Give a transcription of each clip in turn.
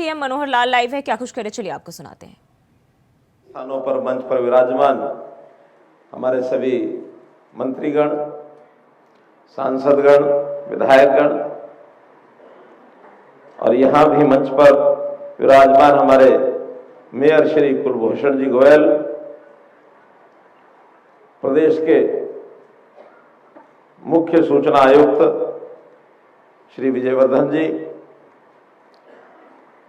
CM Manohar Lal live है, क्या कुछ करे, चलिए आपको सुनाते हैं। स्थानों पर मंच पर विराजमान हमारे सभी मंत्रीगण, सांसदगण, विधायकगण और यहाँ भी मंच पर विराजमान हमारे मेयर श्री कुलभूषण जी गोयल, प्रदेश के मुख्य सूचना आयुक्त श्री विजयवर्धन जी,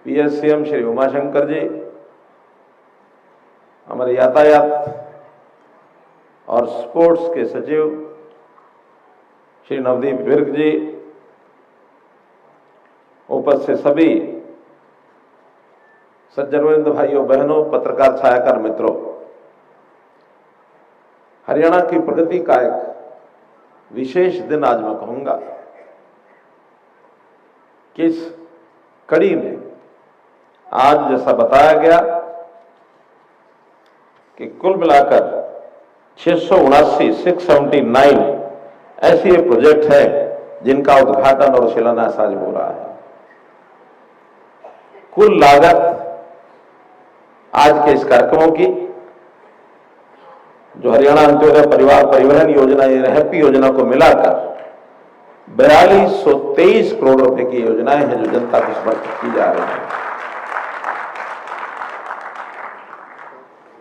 पीएससीएम श्री उमाशंकर जी, हमारे यातायात और स्पोर्ट्स के सचिव श्री नवदीप विर्क जी, उपस्थित सभी सज्जनवृंद, भाइयों बहनों, पत्रकार छायाकार मित्रों, हरियाणा की प्रगति का एक विशेष दिन आज मैं कहूंगा कि इस कड़ी में आज जैसा बताया गया कि कुल मिलाकर 679 ऐसे प्रोजेक्ट हैं जिनका उद्घाटन और शिलान्यास आज हो रहा है। कुल लागत आज के इस कार्यक्रमों की, जो हरियाणा अंत्योदय परिवार परिवहन योजना हैप्पी योजना को मिलाकर 4223 करोड़ रुपए की योजनाएं हैं जो जनता को समर्पित की जा रही है।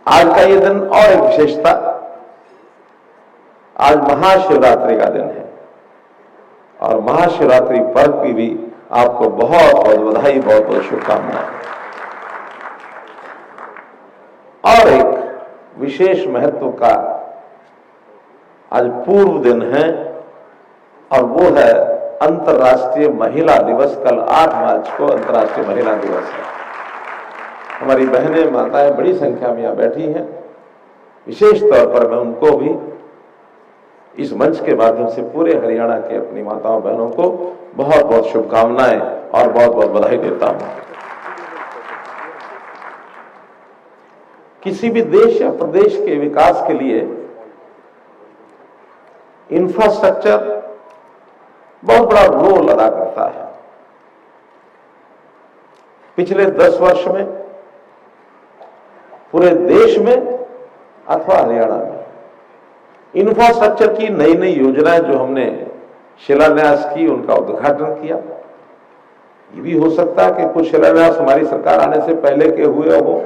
आज का ये दिन और एक विशेषता, आज महाशिवरात्रि का दिन है और महाशिवरात्रि पर्व की भी आपको बहुत बहुत बधाई, बहुत बहुत शुभकामनाएं। और एक विशेष महत्व का आज पूर्व दिन है और वो है अंतर्राष्ट्रीय महिला दिवस। कल 8 मार्च को अंतर्राष्ट्रीय महिला दिवस है। हमारी बहनें, माताएं बड़ी संख्या में यहां बैठी हैं। विशेष तौर पर मैं उनको भी इस मंच के माध्यम से पूरे हरियाणा के अपनी माताओं बहनों को बहुत बहुत शुभकामनाएं और बहुत बहुत बधाई देता हूं। किसी भी देश या प्रदेश के विकास के लिए इंफ्रास्ट्रक्चर बहुत बड़ा रोल अदा करता है। पिछले 10 वर्ष में पूरे देश में अथवा हरियाणा में इंफ्रास्ट्रक्चर की नई नई योजनाएं जो हमने शिलान्यास की, उनका उद्घाटन किया। ये भी हो सकता है कि कुछ शिलान्यास हमारी सरकार आने से पहले के हुए हो,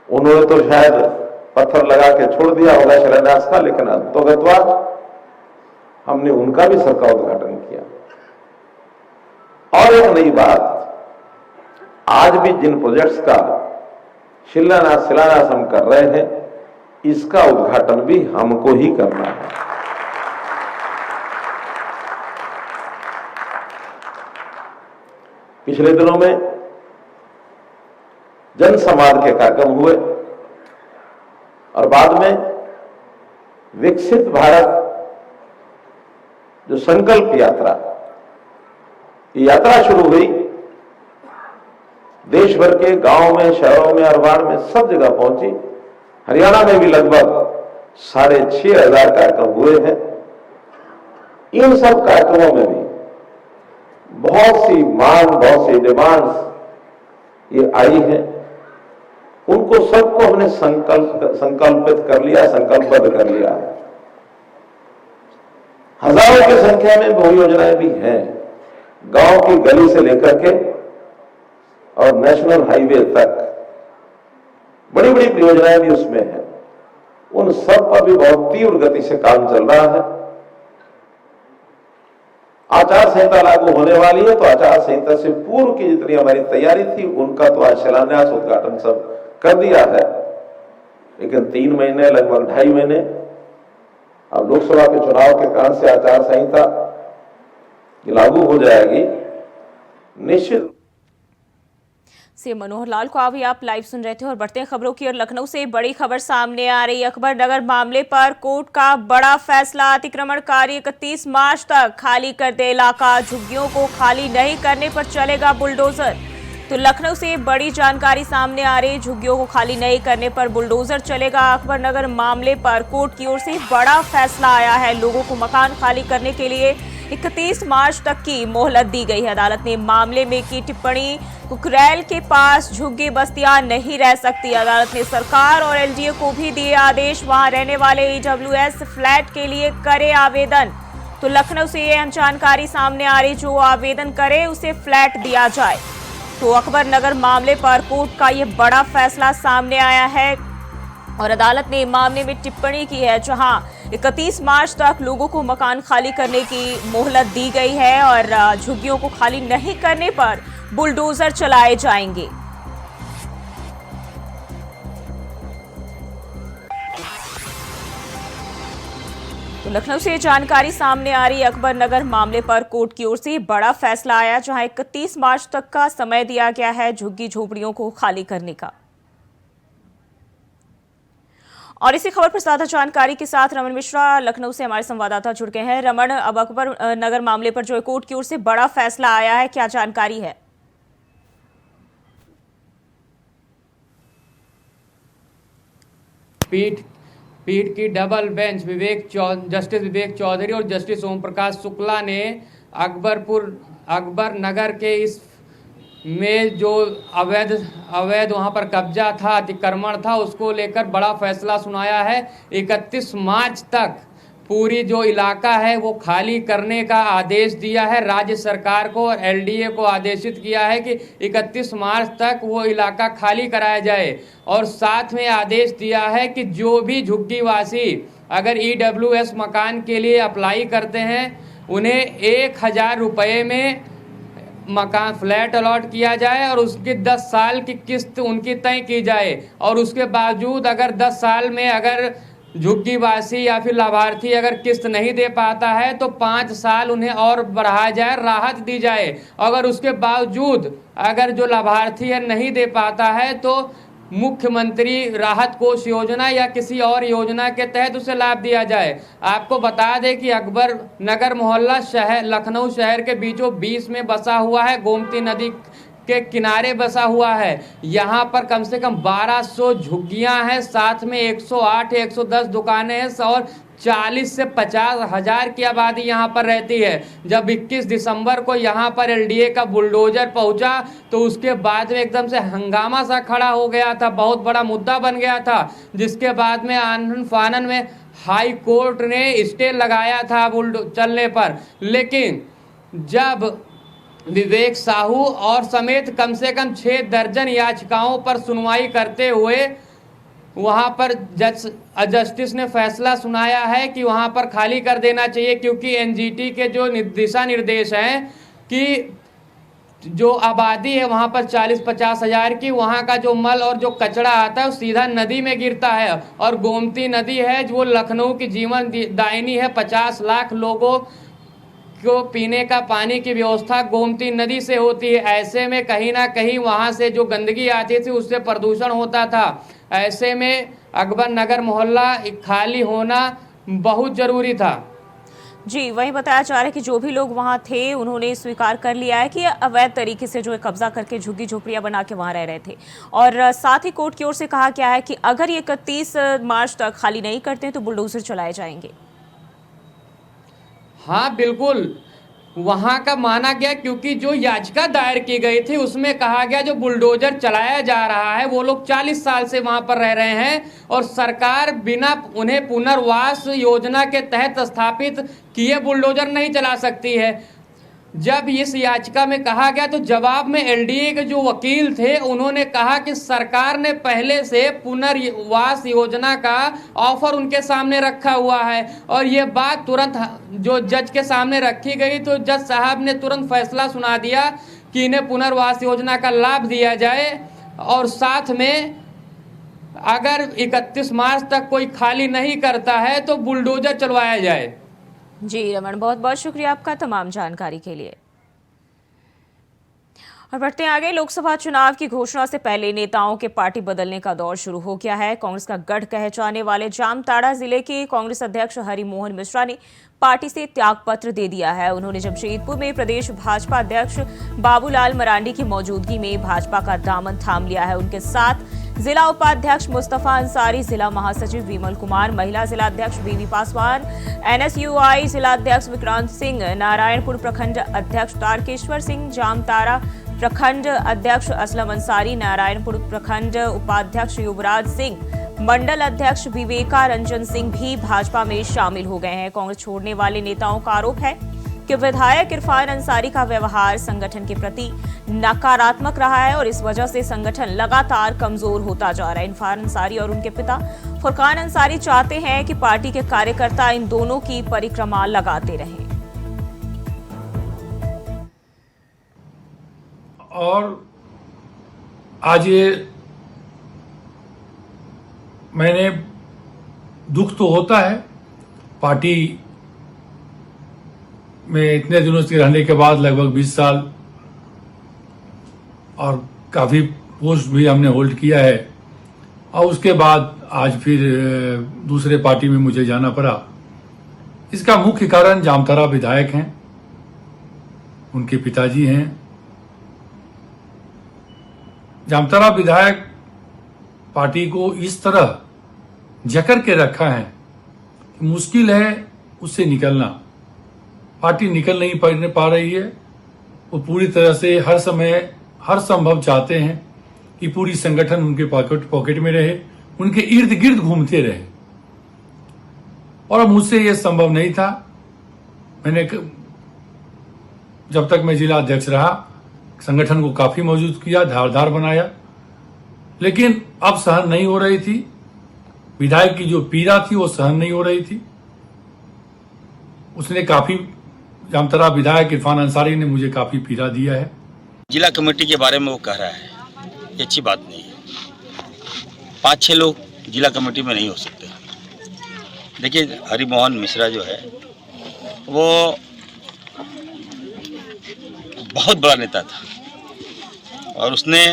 उन्होंने तो शायद पत्थर लगा के छोड़ दिया होगा शिलान्यास का, लेकिन अंततः हमने उनका भी सबका उद्घाटन किया। और एक नई बात, आज भी जिन प्रोजेक्ट्स का शिलान्यास हम कर रहे हैं, इसका उद्घाटन भी हमको ही करना है। पिछले दिनों में जन संवाद के कार्यक्रम हुए और बाद में विकसित भारत जो संकल्प यात्रा, ये यात्रा शुरू हुई। देश भर के गांवों में, शहरों में, अरबान में सब जगह पहुंची। हरियाणा में भी लगभग 6500 कार्यक्रम हुए हैं। इन सब कार्यक्रमों में भी बहुत सी मांग, बहुत सी डिमांड्स ये आई हैं। उनको सबको हमने संकल्पित कर लिया, संकल्पबद्ध कर लिया। हजारों की संख्या में वो योजनाएं भी हैं। गांव की गली से लेकर के और नेशनल हाईवे तक बड़ी बड़ी परियोजनाएं भी उसमें हैं। उन सब पर भी बहुत तीव्र गति से काम चल रहा है। आचार संहिता लागू होने वाली है, तो आचार संहिता से पूर्व की जितनी हमारी तैयारी थी, उनका तो आज शिलान्यास, उद्घाटन सब कर दिया है। लेकिन 3 महीने, लगभग 2.5 महीने अब लोकसभा के चुनाव के कारण से आचार संहिता लागू हो जाएगी निश्चित। सीएम मनोहर लाल को अभी आप लाइव सुन रहे थे और बढ़ते हैं खबरों की। और लखनऊ से बड़ी खबर सामने आ रही है। अकबर नगर मामले पर कोर्ट का बड़ा फैसला, अतिक्रमणकारी 31 मार्च तक खाली कर दे इलाका, झुग्गियों को खाली नहीं करने पर चलेगा बुलडोजर। तो लखनऊ से बड़ी जानकारी सामने आ रही है, झुग्गियों को खाली नहीं करने पर बुलडोजर चलेगा। अकबर नगर मामले पर कोर्ट की ओर से बड़ा फैसला आया है। लोगों को मकान खाली करने के लिए 31 मार्च तक की मोहलत दी गई है। अदालत ने मामले में की टिप्पणी, कुकरेल के पास झुग्गी बस्तियां नहीं रह सकती। अदालत ने सरकार और एलडीए को भी दिए आदेश, वहां रहने वाले ईडब्ल्यूएस फ्लैट के लिए करे आवेदन। तो लखनऊ से ये जानकारी सामने आ रही, जो आवेदन करे उसे फ्लैट दिया जाए। तो अकबर नगर मामले पर कोर्ट का ये बड़ा फैसला सामने आया है और अदालत ने मामले में टिप्पणी की है, जहां 31 मार्च तक लोगों को मकान खाली करने की मोहलत दी गई है और झुग्गियों को खाली नहीं करने पर बुलडोजर चलाए जाएंगे। तो लखनऊ से जानकारी सामने आ रही, अकबर नगर मामले पर कोर्ट की ओर से बड़ा फैसला आया, जहां 31 मार्च तक का समय दिया गया है झुग्गी झोपड़ियों को खाली करने का। और इसी खबर पर ज्यादा जानकारी के साथ रमन मिश्रा लखनऊ से हमारे संवाददाता जुड़ गए हैं। रमन, अब अकबर नगर मामले पर जो कोर्ट की ओर से बड़ा फैसला आया है, क्या जानकारी है? पीठ की डबल बेंच जस्टिस विवेक चौधरी और जस्टिस ओम प्रकाश शुक्ला ने अकबर नगर के इस में जो अवैध वहां पर कब्जा था, अतिक्रमण था, उसको लेकर बड़ा फैसला सुनाया है। 31 मार्च तक पूरी जो इलाका है वो खाली करने का आदेश दिया है राज्य सरकार को, और एलडीए को आदेशित किया है कि 31 मार्च तक वो इलाका खाली कराया जाए। और साथ में आदेश दिया है कि जो भी झुग्गीवासी अगर ईडब्ल्यूएस मकान के लिए अप्लाई करते हैं, उन्हें 1000 रुपये में मकान फ्लैट अलॉट किया जाए और उसकी 10 साल की किस्त उनकी तय की जाए। और उसके बावजूद अगर 10 साल में अगर झुग्गीवासी या फिर लाभार्थी अगर किस्त नहीं दे पाता है तो 5 साल उन्हें और बढ़ाया जाए, राहत दी जाए। अगर उसके बावजूद अगर जो लाभार्थी है नहीं दे पाता है तो मुख्यमंत्री राहत कोष योजना या किसी और योजना के तहत उसे लाभ दिया जाए। आपको बता दें कि अकबर नगर मोहल्ला लखनऊ शहर के बीचों बीच में बसा हुआ है, गोमती नदी के किनारे बसा हुआ है। यहाँ पर कम से कम 1200 झुग्गियां हैं, साथ में 108 या 110 दुकानें हैं और 40 से 50 हजार की आबादी यहाँ पर रहती है। जब 21 दिसंबर को यहाँ पर एलडीए का बुलडोजर पहुंचा तो उसके बाद में एकदम से हंगामा सा खड़ा हो गया था, बहुत बड़ा मुद्दा बन गया था, जिसके बाद में आनन फानन में हाई कोर्ट ने स्टे लगाया था चलने पर। लेकिन जब विवेक साहू और समेत कम से कम 6 दर्जन याचिकाओं पर सुनवाई करते हुए वहां पर जस्टिस ने फैसला सुनाया है कि वहां पर खाली कर देना चाहिए, क्योंकि एनजीटी के जो दिशा निर्देश हैं कि जो आबादी है वहां पर 40-50 हजार की, वहां का जो मल और जो कचरा आता है वो सीधा नदी में गिरता है। और गोमती नदी है जो लखनऊ की जीवन दायिनी है, 50 लाख लोगों को पीने का पानी की व्यवस्था गोमती नदी से होती है। ऐसे में कहीं ना कहीं वहां से जो गंदगी आती थी उससे प्रदूषण होता था। ऐसे में अकबर नगर मोहल्ला खाली होना बहुत जरूरी था। जी, वही बताया जा रहा है कि जो भी लोग वहां थे उन्होंने स्वीकार कर लिया है कि अवैध तरीके से जो है कब्जा करके झुग्गी झोपड़ियां बना के वहां रह रहे थे। और साथ ही कोर्ट की ओर से कहा गया है कि अगर ये 31 मार्च तक खाली नहीं करते हैं तो बुलडोजर चलाए जाएंगे। हाँ बिल्कुल, वहां का माना गया, क्योंकि जो याचिका दायर की गई थी उसमें कहा गया जो बुलडोजर चलाया जा रहा है वो लोग 40 साल से वहां पर रह रहे हैं और सरकार बिना उन्हें पुनर्वास योजना के तहत स्थापित किए बुलडोजर नहीं चला सकती है। जब इस याचिका में कहा गया तो जवाब में एलडीए के जो वकील थे उन्होंने कहा कि सरकार ने पहले से पुनर्वास योजना का ऑफर उनके सामने रखा हुआ है। और ये बात तुरंत जो जज के सामने रखी गई तो जज साहब ने तुरंत फैसला सुना दिया कि इन्हें पुनर्वास योजना का लाभ दिया जाए और साथ में अगर 31 मार्च तक कोई खाली नहीं करता है तो बुलडोजर चलवाया जाए। जी रमन, बहुत बहुत शुक्रिया आपका तमाम जानकारी के लिए। और बढ़ते आगे, लोकसभा चुनाव की घोषणा से पहले नेताओं के पार्टी बदलने का दौर शुरू हो गया है। कांग्रेस का गढ़ कहे जाने वाले जामताड़ा जिले के कांग्रेस अध्यक्ष हरिमोहन मिश्रा ने पार्टी से त्यागपत्र दे दिया है। उन्होंने जमशेदपुर में प्रदेश भाजपा अध्यक्ष बाबूलाल मरांडी की मौजूदगी में भाजपा का दामन थाम लिया है। उनके साथ जिला उपाध्यक्ष मुस्तफा अंसारी, जिला महासचिव विमल कुमार, महिला जिला अध्यक्ष बीवी पासवान, NSUI जिला अध्यक्ष विक्रांत सिंह, नारायणपुर प्रखंड अध्यक्ष तारकेश्वर सिंह, जामताड़ा प्रखंड अध्यक्ष असलम अंसारी, नारायणपुर प्रखंड उपाध्यक्ष युवराज सिंह, मंडल अध्यक्ष विवेका रंजन सिंह भी भाजपा में शामिल हो गए हैं। कांग्रेस छोड़ने वाले नेताओं का आरोप है कि विधायक इरफान अंसारी का व्यवहार संगठन के प्रति नकारात्मक रहा है और इस वजह से संगठन लगातार कमजोर होता जा रहा है। इरफान अंसारी और उनके पिता फुरकान अंसारी चाहते हैं कि पार्टी के कार्यकर्ता इन दोनों की परिक्रमा लगाते रहें। और आज ये मैंने दुख तो होता है, पार्टी में इतने दिनों से रहने के बाद लगभग 20 साल और काफ़ी पोस्ट भी हमने होल्ड किया है, और उसके बाद आज फिर दूसरे पार्टी में मुझे जाना पड़ा। इसका मुख्य कारण जामताड़ा विधायक हैं, उनके पिताजी हैं। जामताड़ा विधायक पार्टी को इस तरह जकड़ के रखा है कि मुश्किल है उससे निकलना। पार्टी निकल नहीं पा रही है। वो पूरी तरह से हर समय हर संभव चाहते हैं कि पूरी संगठन उनके पॉकेट में रहे, उनके इर्द गिर्द घूमते रहे, और मुझसे ये संभव नहीं था। मैंने जब तक मैं जिला अध्यक्ष रहा संगठन को काफी मजबूत किया, धारदार बनाया, लेकिन अब सहन नहीं हो रही थी। विधायक की जो पीड़ा थी वो सहन नहीं हो रही थी। उसने काफी, जामताड़ा विधायक इरफान अंसारी ने मुझे काफी पीड़ा दिया है। जिला कमेटी के बारे में वो कह रहा है, ये अच्छी बात नहीं है। 5-6 लोग जिला कमेटी में नहीं हो सकते। देखिए, हरिमोहन मिश्रा जो है वो बहुत बड़ा नेता था और उसने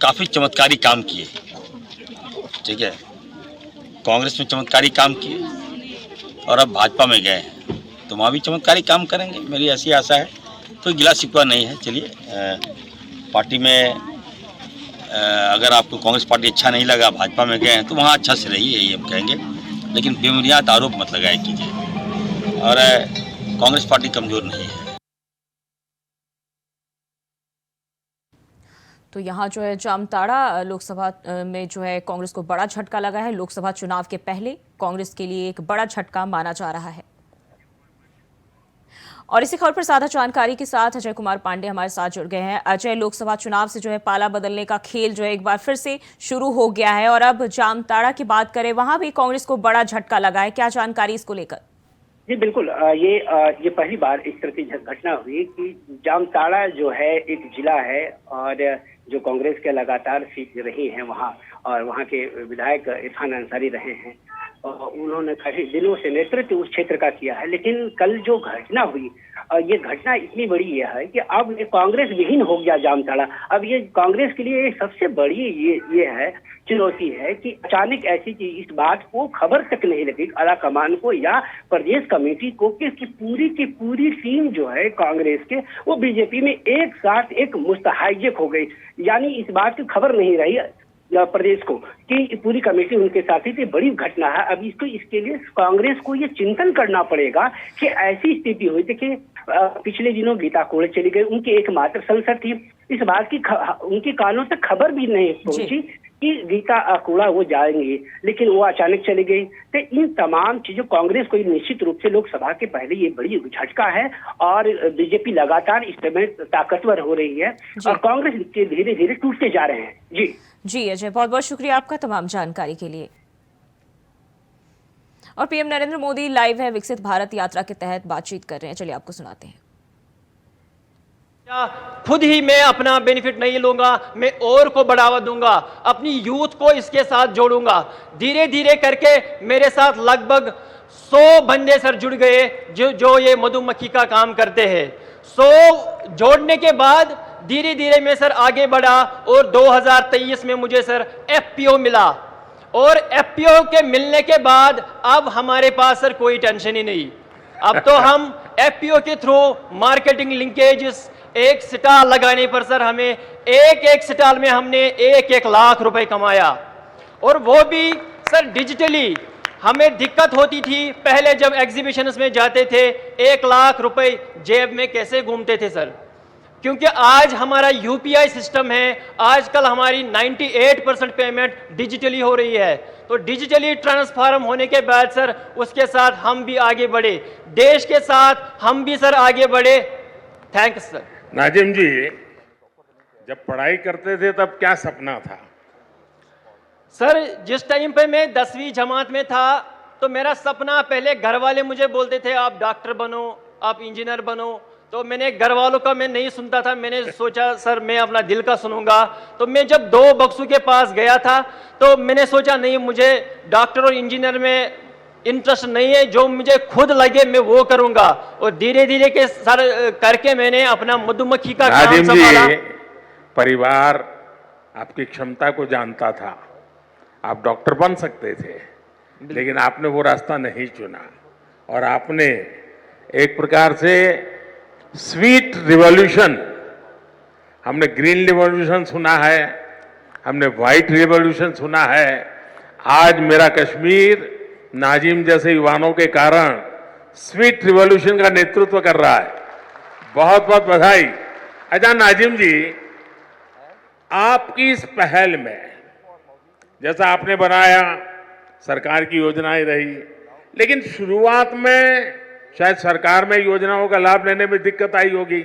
काफ़ी चमत्कारी काम किए, ठीक है। कांग्रेस में चमत्कारी काम किए और अब भाजपा में गए हैं, तो वहाँ भी चमत्कारी काम करेंगे, मेरी ऐसी आशा है। कोई गिला शिकवा नहीं है। चलिए, पार्टी में अगर आपको कांग्रेस पार्टी अच्छा नहीं लगा, भाजपा में गए हैं, तो वहाँ अच्छा से रहिए, यही हम कहेंगे। लेकिन बेबुनियाद आरोप मत लगाया कीजिए। और कांग्रेस पार्टी कमज़ोर नहीं है। तो यहाँ जो है जामताड़ा लोकसभा में जो है कांग्रेस को बड़ा झटका लगा है। लोकसभा चुनाव के पहले कांग्रेस के लिए एक बड़ा झटका माना जा रहा है। और इसी खबर पर ज्यादा जानकारी के साथ अजय कुमार पांडे हमारे साथ जुड़ गए हैं। अजय, लोकसभा चुनाव से जो है पाला बदलने का खेल जो है एक बार फिर से शुरू हो गया है, और अब जामताड़ा की बात करें, वहां भी कांग्रेस को बड़ा झटका लगा है। क्या जानकारी इसको लेकर? जी बिल्कुल, ये पहली बार इस तरह की घटना हुई कि जामताड़ा जो है एक जिला है और जो कांग्रेस के लगातार सीट रही हैं वहाँ, और वहाँ के विधायक इरफान अंसारी रहे हैं। उन्होंने काफी दिनों से नेतृत्व उस क्षेत्र का किया है। लेकिन कल जो घटना हुई, ये घटना इतनी बड़ी यह है कि अब कांग्रेस विहीन हो गया जामताड़ा। अब ये कांग्रेस के लिए सबसे बड़ी ये है चुनौती है कि अचानक ऐसी चीज, इस बात को खबर तक नहीं लगी आला कमान को या प्रदेश कमेटी को कि की पूरी टीम जो है कांग्रेस के वो बीजेपी में एक साथ एक मुस्तहाजिक हो गई। यानी इस बात की खबर नहीं रही प्रदेश को कि पूरी कमेटी उनके साथ ही थी। बड़ी घटना है। अब इसके लिए कांग्रेस को ये चिंतन करना पड़ेगा कि ऐसी स्थिति हुई। देखिए, पिछले दिनों गीता कोड़े चली गई, उनकी एकमात्र सांसद थी। इस बात की उनके कानों तक खबर भी नहीं पहुंची कि गीता कोड़ा वो जाएंगे, लेकिन वो अचानक चली गई। तो इन तमाम चीजों कांग्रेस को निश्चित रूप से लोकसभा के पहले ये बड़ी झटका है और बीजेपी लगातार इस समय ताकतवर हो रही है और कांग्रेस के धीरे धीरे टूटते जा रहे हैं। जी अजय, बहुत बहुत शुक्रिया आपका तमाम जानकारी के लिए। और पीएम नरेंद्र मोदी लाइव है, विकसित भारत यात्रा के तहत बातचीत कर रहे हैं। चलिए आपको सुनाते हैं। खुद ही मैं अपना बेनिफिट नहीं लूंगा, मैं और को बढ़ावा दूंगा, अपनी यूथ को इसके साथ जोड़ूंगा। धीरे धीरे करके मेरे साथ लगभग 100 बंदे सर जुड़ गए जो ये मधुमक्खी का काम करते हैं। 100 जोड़ने के बाद धीरे धीरे मैं सर आगे बढ़ा और 2023 में मुझे सर एफपीओ मिला और एफपीओ के मिलने के बाद अब हमारे पास सर कोई टेंशन ही नहीं। अब तो हम एफपीओ के थ्रू मार्केटिंग लिंकेजेस, एक स्टॉल लगाने पर सर हमें एक स्टॉल में हमने 1-1 लाख रुपए कमाया, और वो भी सर डिजिटली। हमें दिक्कत होती थी पहले जब एग्जीबिशंस में जाते थे, 1 लाख रुपए जेब में कैसे घूमते थे सर, क्योंकि आज हमारा यूपीआई सिस्टम है। आजकल हमारी 98% पेमेंट डिजिटली हो रही है। तो डिजिटली ट्रांसफॉर्म होने के बाद सर उसके साथ हम भी आगे बढ़े, देश के साथ हम भी सर आगे बढ़े। Thanks sir. नाजिम जी, जब पढ़ाई करते थे तब क्या सपना था? सर जिस टाइम पे मैं 10वीं जमात में था तो मेरा सपना, पहले घर वाले मुझे बोलते थे आप डॉक्टर बनो, आप इंजीनियर बनो, तो मैंने घर वालों का मैं नहीं सुनता था। मैंने सोचा सर मैं अपना दिल का सुनूंगा। तो मैं जब 2 बक्सों के पास गया था तो मैंने सोचा नहीं, मुझे डॉक्टर और इंजीनियर में इंटरेस्ट नहीं है, जो मुझे खुद लगे मैं वो करूंगा। और धीरे धीरे के सर करके मैंने अपना मधुमक्खी का काम संभाला। परिवार आपकी क्षमता को जानता था, आप डॉक्टर बन सकते थे, लेकिन आपने वो रास्ता नहीं चुना और आपने एक प्रकार से स्वीट रिवॉल्यूशन, हमने ग्रीन रिवॉल्यूशन सुना है, हमने व्हाइट रिवॉल्यूशन सुना है, आज मेरा कश्मीर नाजिम जैसे युवाओं के कारण स्वीट रिवॉल्यूशन का नेतृत्व कर रहा है। बहुत बहुत बधाई। अच्छा नाजिम जी, आपकी इस पहल में, जैसा आपने बनाया, सरकार की योजनाएं रही, लेकिन शुरुआत में शायद सरकार में योजनाओं का लाभ लेने में दिक्कत आई होगी,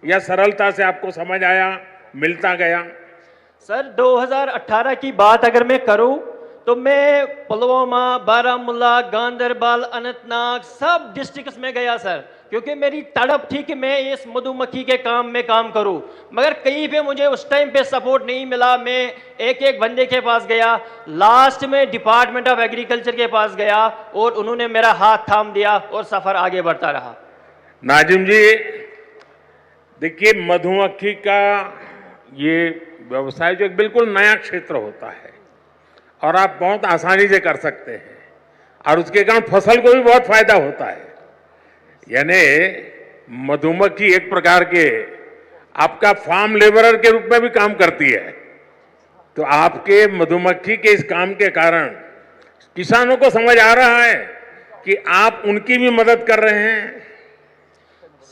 या सरलता से आपको समझ आया, मिलता गया? सर 2018 की बात अगर मैं करूं तो मैं पुलवामा, बारामूला, गांधरबल, अनंतनाग सब डिस्ट्रिक्ट्स में गया सर, क्योंकि मेरी तड़प थी कि मैं इस मधुमक्खी के काम में काम करूं। मगर कहीं पे मुझे उस टाइम पे सपोर्ट नहीं मिला। मैं एक बंदे के पास गया, लास्ट में डिपार्टमेंट ऑफ एग्रीकल्चर के पास गया और उन्होंने मेरा हाथ थाम दिया और सफर आगे बढ़ता रहा। नाजिम जी देखिए, मधुमक्खी का ये व्यवसाय जो एक बिल्कुल नया क्षेत्र होता है और आप बहुत आसानी से कर सकते हैं, और उसके कारण फसल को भी बहुत फायदा होता है। यानी मधुमक्खी एक प्रकार के आपका फार्म लेबरर के रूप में भी काम करती है। तो आपके मधुमक्खी के इस काम के कारण किसानों को समझ आ रहा है कि आप उनकी भी मदद कर रहे हैं।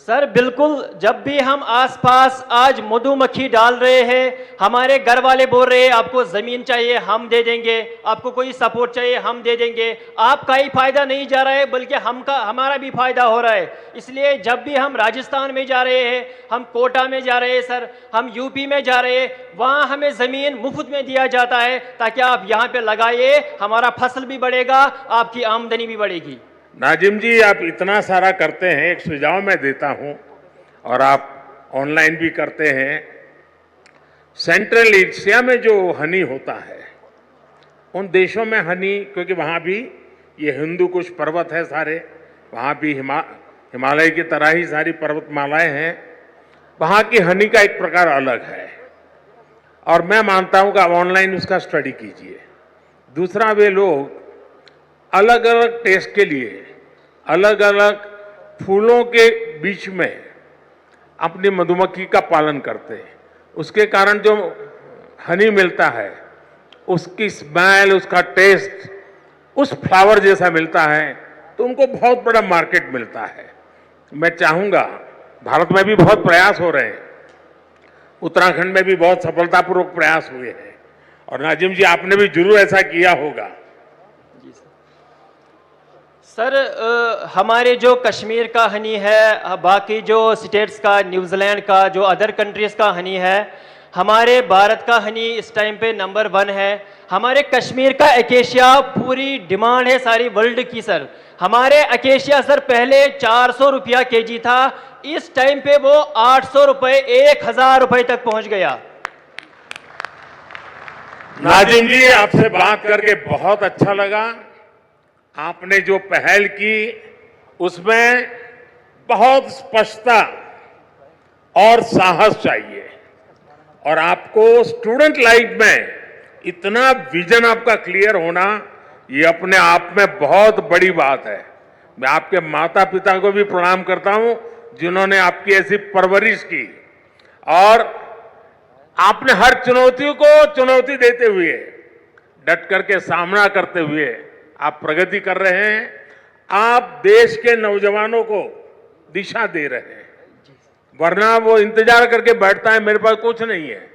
सर बिल्कुल, जब भी हम आसपास आज मधुमक्खी डाल रहे हैं, हमारे घर वाले बोल रहे हैं आपको जमीन चाहिए हम दे देंगे, आपको कोई सपोर्ट चाहिए हम दे देंगे। आपका ही फायदा नहीं जा रहा है बल्कि हमारा भी फायदा हो रहा है। इसलिए जब भी हम राजस्थान में जा रहे हैं, हम कोटा में जा रहे हैं सर, हम यूपी में जा रहे हैं, वहां हमें जमीन मुफ्त में दिया जाता है ताकि आप यहाँ पे लगाइए, हमारा फसल भी बढ़ेगा, आपकी आमदनी भी बढ़ेगी। नाजिम जी, आप इतना सारा करते हैं, एक सुझाव मैं देता हूं, और आप ऑनलाइन भी करते हैं। सेंट्रल एशिया में जो हनी होता है, उन देशों में हनी, क्योंकि वहां भी ये हिंदू कुश पर्वत है सारे, वहां भी हिमालय की तरह ही सारी पर्वतमालाएं हैं, वहां की हनी का एक प्रकार अलग है, और मैं मानता हूं कि आप ऑनलाइन उसका स्टडी कीजिए। दूसरा, वे लोग अलग अलग टेस्ट के लिए अलग अलग फूलों के बीच में अपनी मधुमक्खी का पालन करते हैं। उसके कारण जो हनी मिलता है, उसकी स्मेल, उसका टेस्ट उस फ्लावर जैसा मिलता है, तो उनको बहुत बड़ा मार्केट मिलता है। मैं चाहूँगा, भारत में भी बहुत प्रयास हो रहे हैं, उत्तराखंड में भी बहुत सफलतापूर्वक प्रयास हुए हैं, और नाजिम जी आपने भी जरूर ऐसा किया होगा। सर हमारे जो कश्मीर का हनी है, बाकी जो स्टेट्स का, न्यूजीलैंड का, जो अदर कंट्रीज़ का हनी है, हमारे भारत का हनी इस टाइम पे नंबर 1 है। हमारे कश्मीर का एकेशिया पूरी डिमांड है सारी वर्ल्ड की सर। हमारे एकेशिया सर पहले 400 रुपया केजी था, इस टाइम पे वो 800 रुपये, 1000 रुपये तक पहुंच गया। नाजिम जी, आपसे बात करके बहुत अच्छा लगा। आपने जो पहल की उसमें बहुत स्पष्टता और साहस चाहिए, और आपको स्टूडेंट लाइफ में इतना विजन आपका क्लियर होना, ये अपने आप में बहुत बड़ी बात है। मैं आपके माता पिता को भी प्रणाम करता हूं जिन्होंने आपकी ऐसी परवरिश की, और आपने हर चुनौतियों को चुनौती देते हुए डट करके सामना करते हुए आप प्रगति कर रहे हैं। आप देश के नौजवानों को दिशा दे रहे हैं, वरना वो इंतजार करके बैठता है मेरे पास कुछ नहीं है।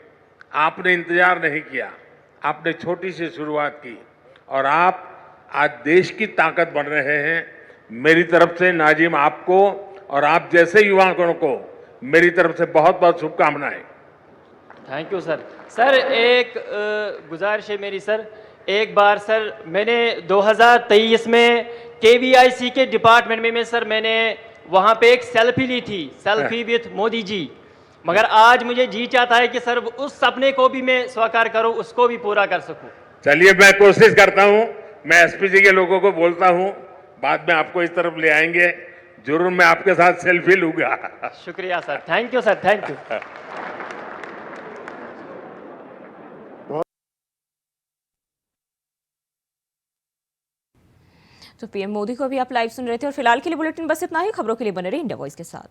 आपने इंतजार नहीं किया, आपने छोटी सी शुरुआत की और आप आज देश की ताकत बन रहे हैं। मेरी तरफ से नाजिम आपको और आप जैसे युवाओं को मेरी तरफ से बहुत बहुत शुभकामनाएं। Thank you sir. सर एक गुजारिश है मेरी सर, एक बार सर मैंने 2023 में KVIC के डिपार्टमेंट में सर मैंने वहाँ पे एक सेल्फी ली थी, सेल्फी विथ मोदी जी, मगर आज मुझे जी चाहता है कि सर उस सपने को भी मैं साकार करूँ, उसको भी पूरा कर सकूँ। चलिए मैं कोशिश करता हूँ, मैं एसपी जी के लोगों को बोलता हूँ, बाद में आपको इस तरफ ले आएंगे, जरूर मैं आपके साथ सेल्फी लूंगा। शुक्रिया sir, thank you sir, thank you. तो पीएम मोदी को भी आप लाइव सुन रहे थे और फिलहाल के लिए बुलेटिन बस इतना ही। खबरों के लिए बने रहे इंडिया वॉइस के साथ।